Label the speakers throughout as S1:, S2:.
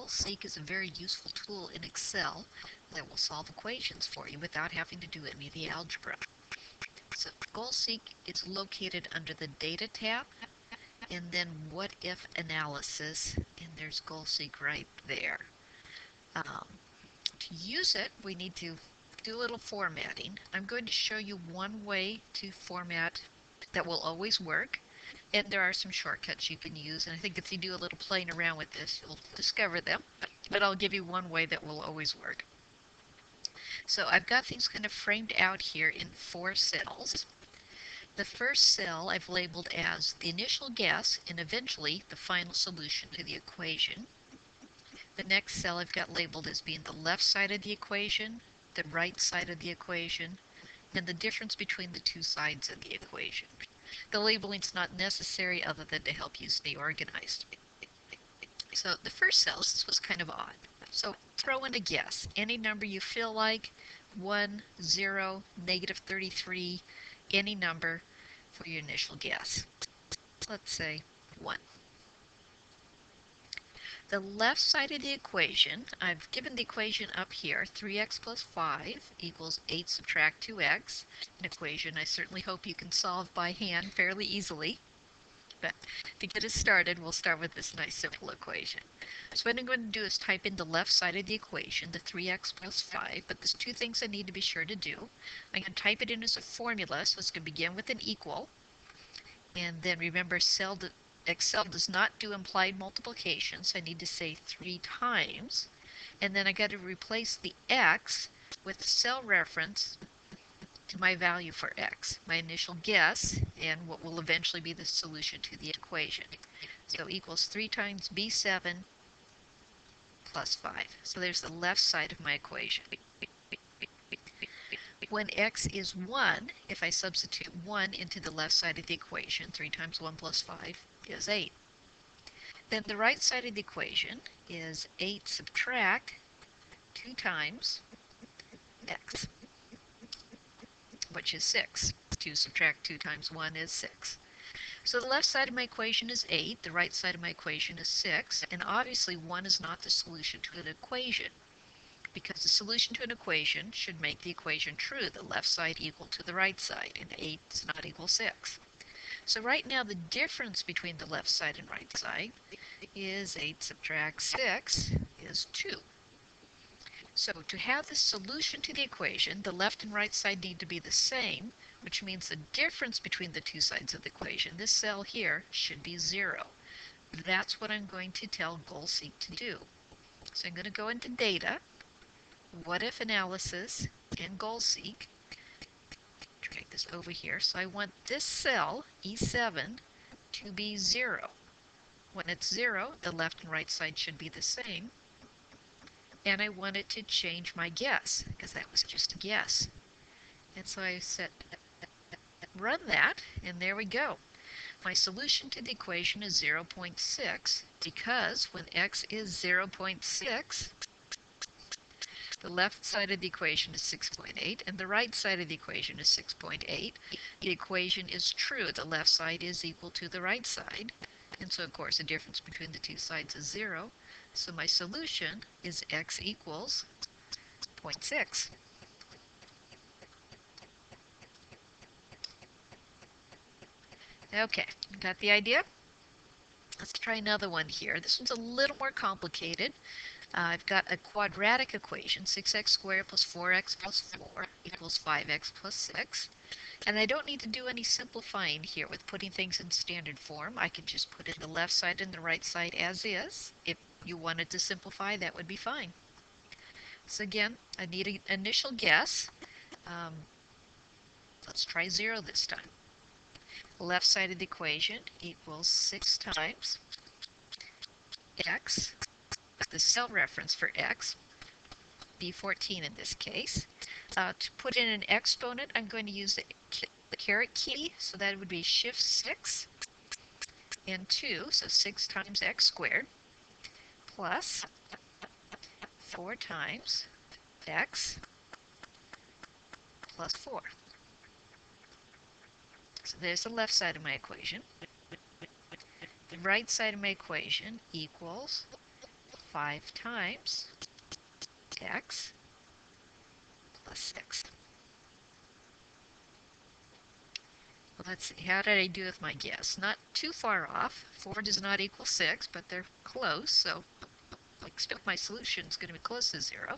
S1: GoalSeek is a very useful tool in Excel that will solve equations for you without having to do any of the algebra. So GoalSeek is located under the Data tab, and then What If Analysis, and there's GoalSeek right there. To use it, we need to do a little formatting. I'm going to show you one way to format that will always work, and there are some shortcuts you can use, and I think if you do a little playing around with this, you'll discover them, but I'll give you one way that will always work. So I've got things kind of framed out here in 4 cells. The first cell I've labeled as the initial guess and eventually the final solution to the equation. The next cell I've got labeled as being the left side of the equation, the right side of the equation, and the difference between the 2 sides of the equation. The labeling is not necessary other than to help you stay organized. So the first cell, this was kind of odd. So throw in a guess, any number you feel like, 1, 0, -33, any number for your initial guess. Let's say 1. The left side of the equation, I've given the equation up here, 3x plus 5 equals 8 subtract 2x, an equation I certainly hope you can solve by hand fairly easily. But to get us started, we'll start with this nice simple equation. So what I'm going to do is type in the left side of the equation, the 3x plus 5, but there's 2 things I need to be sure to do. I'm going to type it in as a formula, so it's going to begin with an equal, and then remember Excel does not do implied multiplication, so I need to say 3 times, and then I got to replace the x with the cell reference to my value for x, my initial guess, and what will eventually be the solution to the equation. So equals 3 times b7 plus 5. So there's the left side of my equation. When x is 1, if I substitute 1 into the left side of the equation, 3 times 1 plus 5 is 8. Then the right side of the equation is 8 subtract 2 times x, which is 6. 2 subtract 2 times 1 is 6. So the left side of my equation is 8, the right side of my equation is 6, and obviously 1 is not the solution to an equation, because the solution to an equation should make the equation true, the left side equal to the right side, and 8 does not equal 6. So right now the difference between the left side and right side is 8 subtract 6 is 2. So to have the solution to the equation, the left and right side need to be the same, which means the difference between the 2 sides of the equation, this cell here, should be 0. That's what I'm going to tell GoalSeek to do. So I'm going to go into Data, What If Analysis, and GoalSeek. Drag this over here. So I want this cell, E7, to be 0. When it's 0, the left and right side should be the same. And I want it to change my guess, because that was just a guess. And so I said, run that, and there we go. My solution to the equation is 0.6, because when x is 0.6, the left side of the equation is 6.8, and the right side of the equation is 6.8. The equation is true. The left side is equal to the right side. And so, of course, the difference between the 2 sides is 0. So my solution is x equals 0.6. Okay, got the idea? Let's try another one here. This one's a little more complicated. I've got a quadratic equation, 6x squared plus 4x plus 4 equals 5x plus 6. And I don't need to do any simplifying here with putting things in standard form. I can just put in the left side and the right side as is. If you wanted to simplify, that would be fine. So again, I need an initial guess. Let's try 0 this time. Left side of the equation equals 6 times x, the cell reference for x, B14 in this case. To put in an exponent, I'm going to use the caret key, so that would be shift 6 and 2, so 6 times x squared, plus 4 times x plus 4. So there's the left side of my equation. The right side of my equation equals 5 times x plus 6. Let's see, how did I do with my guess? Not too far off. 4 does not equal 6, but they're close, so I expect my solution is going to be close to 0.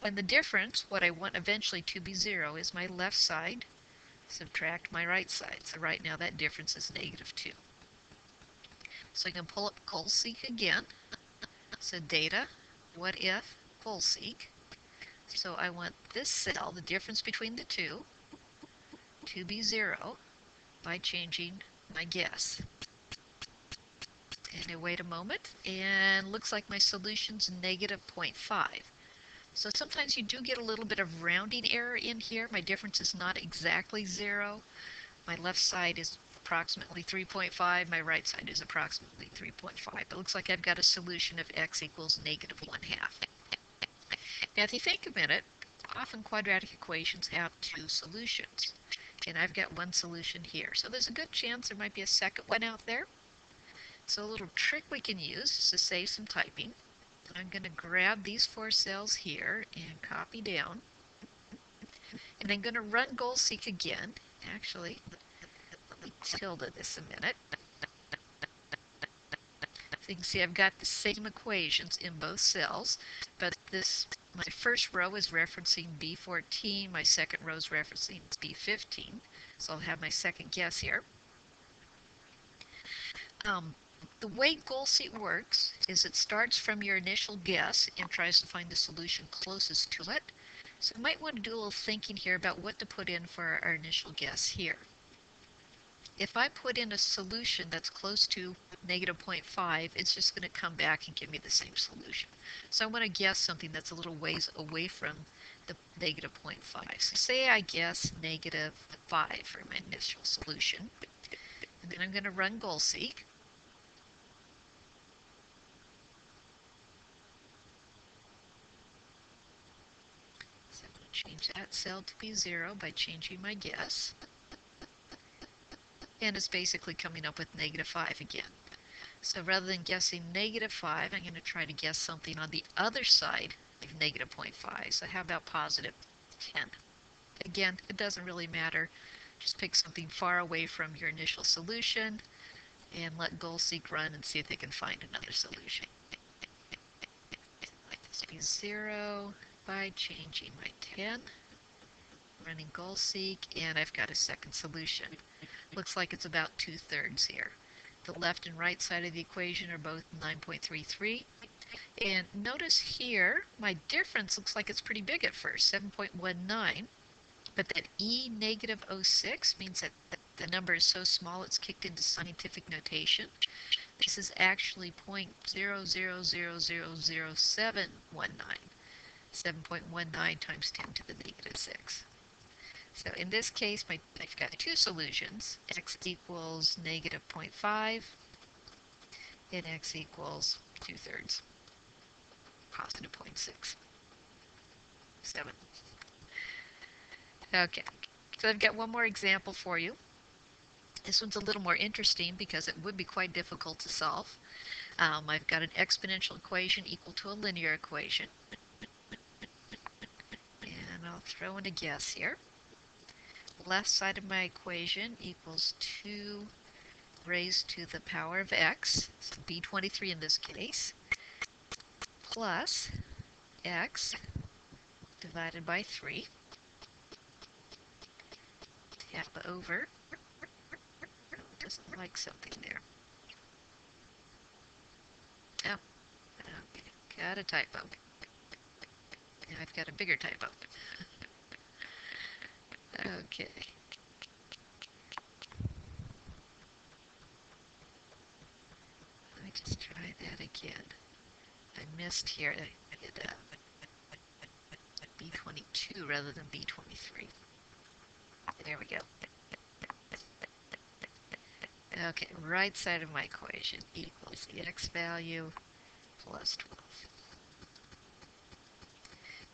S1: And the difference, what I want eventually to be 0, is my left side subtract my right side. So right now that difference is -2. So I can pull up GoalSeek again. So data, what if, GoalSeek. So I want this cell, the difference between the two, to be 0 by changing my guess. And I wait a moment, and looks like my solution's -0.5. So sometimes you do get a little bit of rounding error in here. My difference is not exactly 0. My left side is approximately 3.5. My right side is approximately 3.5. It looks like I've got a solution of x equals -1/2. Now, if you think a minute, often quadratic equations have two solutions. And I've got one solution here. So there's a good chance there might be a second one out there. So a little trick we can use is to save some typing. I'm going to grab these 4 cells here and copy down. And I'm going to run GoalSeek again. Actually, let me tilde this a minute. So you can see I've got the same equations in both cells, but my first row is referencing B14, my second row is referencing B15. So I'll have my second guess here. The way GoalSeek works is it starts from your initial guess and tries to find the solution closest to it. So you might want to do a little thinking here about what to put in for our initial guess here. If I put in a solution that's close to -0.5, it's just going to come back and give me the same solution. So I want to guess something that's a little ways away from the -0.5. So say I guess -5 for my initial solution. And then I'm going to run GoalSeek. So I'm going to change that cell to be 0 by changing my guess. And it's basically coming up with -5 again. So rather than guessing -5, I'm going to try to guess something on the other side of -0.5. So how about +10? Again, it doesn't really matter. Just pick something far away from your initial solution and let GoalSeek run and see if they can find another solution. Like this to be 0 by changing my 10, running GoalSeek, and I've got a second solution. Looks like it's about 2/3 here. The left and right side of the equation are both 9.33. And notice here, my difference looks like it's pretty big at first, 7.19. But that E -06 means that the number is so small it's kicked into scientific notation. This is actually 0.00000719. 7.19 times 10 to the -6. So in this case, I've got two solutions. X equals -0.5 and x equals 2/3, +0.67. Okay, so I've got one more example for you. This one's a little more interesting because it would be quite difficult to solve. I've got an exponential equation equal to a linear equation. And I'll throw in a guess here. Left side of my equation equals 2 raised to the power of x, so b23 in this case, plus x divided by 3. Tap over. Doesn't like something there. Oh, okay, got a typo. Now I've got a bigger typo. Okay. Let me just try that again. I missed here. I did B22 rather than B23. There we go. Okay, right side of my equation equals the x value plus 12.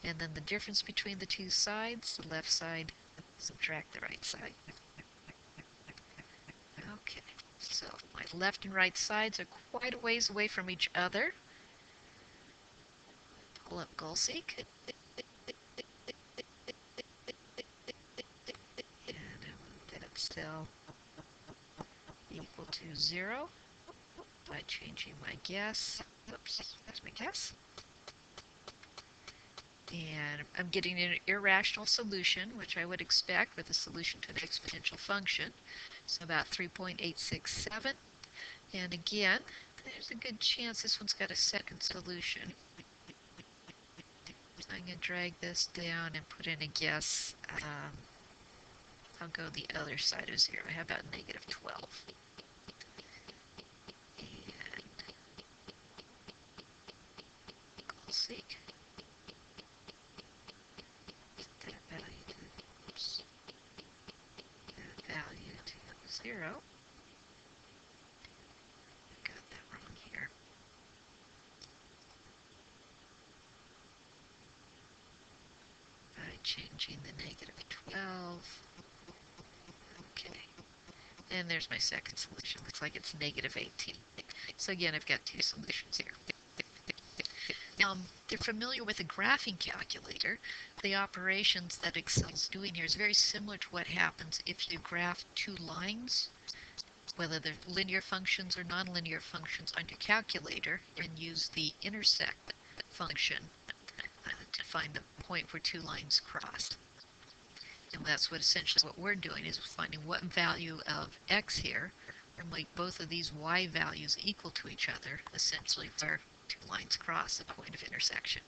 S1: And then the difference between the two sides, the left side, subtract the right side. Okay, so my left and right sides are quite a ways away from each other. pull up GoalSeek. And move that cell equal to 0 by changing my guess. Oops, that's my guess. And I'm getting an irrational solution, which I would expect with a solution to an exponential function. So about 3.867. And again, there's a good chance this one's got a second solution. So I'm going to drag this down and put in a guess. I'll go the other side of 0. How about negative 12? And GoalSeek. That value to, oops, that value to 0. Got that wrong here. By changing the negative 12. Okay. And there's my second solution. Looks like it's negative 18. So again, I've got two solutions here. They're familiar with a graphing calculator. The operations that Excel's doing here is very similar to what happens if you graph two lines, whether they're linear functions or nonlinear functions on your calculator, and use the intersect function to find the point where two lines cross. And that's what essentially what we're doing is finding what value of x here will make both of these y values equal to each other, essentially where two lines cross at the point of intersection.